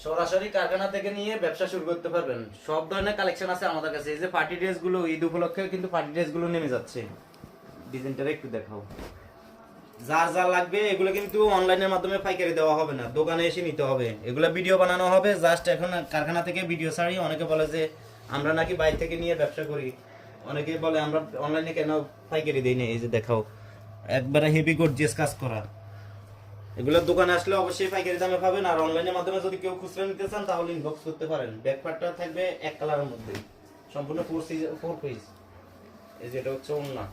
সরাসরি কারখানা থেকে নিয়ে ব্যবসা শুরু করতে পারবেন। সব ধরনের কালেকশন আছে আমাদের কাছে। এই যে পার্টি ড্রেস গুলো, ঈদ উপলক্ষে কিন্তু পার্টি ড্রেস গুলো নেমে যাচ্ছে। ডিজাইনটা একটু দেখাও। যার যা লাগবে এগুলো কিন্তু অনলাইনের মাধ্যমে পাইকারি দেওয়া হবে না, দোকানে এসে নিতে হবে। এগুলো ভিডিও বানানো হবে, জাস্ট এখন কারখানা থেকে ভিডিও ছাড়ি। অনেকে বলে যে আমরা নাকি বাইরে থেকে নিয়ে ব্যবসা করি, অনেকে বলে আমরা অনলাইনে কেন পাইকারি দিই না। এই যে দেখাও, একবারে হেভি গর্জিয়াস কাজ করা। এগুলো দোকানে আসলে অবশ্যই পাইকারি দামে পাবেন। আর অনলাইনের মাধ্যমে যদি কেউ খুচরা নিতে চান তাহলে ইনবক্স করতে পারেন। ব্যাক পার্টটা থাকবে এক কালারের মধ্যে, সম্পূর্ণ ফোর পিস। এই যে এটা হচ্ছে ওড়না,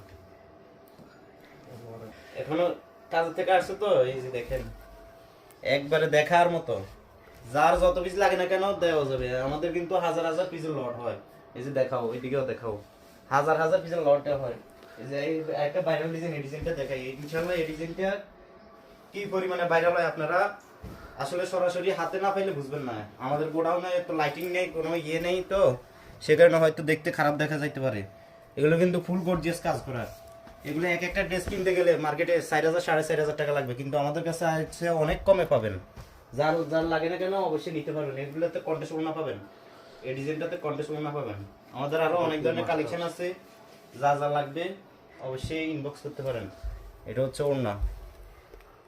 এখনো কাজ থেকে আসছে তো। এই যে দেখেন, একবারে দেখার মতো। যার যত পিস লাগে না কেন দেওয়া যাবে। আমাদের কিন্তু হাজার হাজার পিসের লট হয়। এই যে দেখাও, ওইদিকেও দেখাও, হাজার হাজার পিসের লট হয়। এই যে একটা ভাইরাল ডিজাইন, এই ডিজাইনটা দেখাই। ইনশাআল্লাহ এই ডিজাইনটা কি পরিমাণে ভাইরাল হয় আপনারা আসলে সরাসরি হাতে না পাইলে বুঝবেন না। আমাদের গোডাউনে তো লাইটিং নেই, কোনো ইয়ে নেই, তো সে কারণে হয়তো দেখতে খারাপ দেখা যাইতে পারে। এগুলো কিন্তু ফুল গর্জিয়াস কাজ করা। এগুলো এক একটা ড্রেস কিনতে গেলে মার্কেটে 4,000 4,500 টাকা লাগবে, কিন্তু আমাদের কাছে আছে অনেক কমে পাবেন। যার যার লাগে না কেন অবশ্যই নিতে পারবেন। এগুলোতে কন্টেস্ট ওড়না পাবেন, এই ডিজাইনটাতে কন্টেস্ট ওড়না পাবেন। আমাদের আরো অনেক ধরনের কালেকশন আছে, যা যা লাগবে অবশ্যই ইনবক্স করতে পারেন। এটা হচ্ছে ওড়না।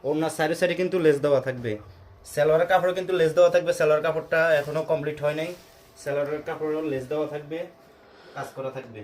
ওড়নার সাইডে সাইডে কিন্তু লেস দেওয়া থাকবে। সালোয়ারের কাপড়ে কিন্তু লেস দেওয়া থাকবে। সালোয়ার কাপড়টা এখনো কমপ্লিট হয় নাই। সালোয়ারের কাপড়েও লেস দেওয়া থাকবে, কাজ করা থাকবে।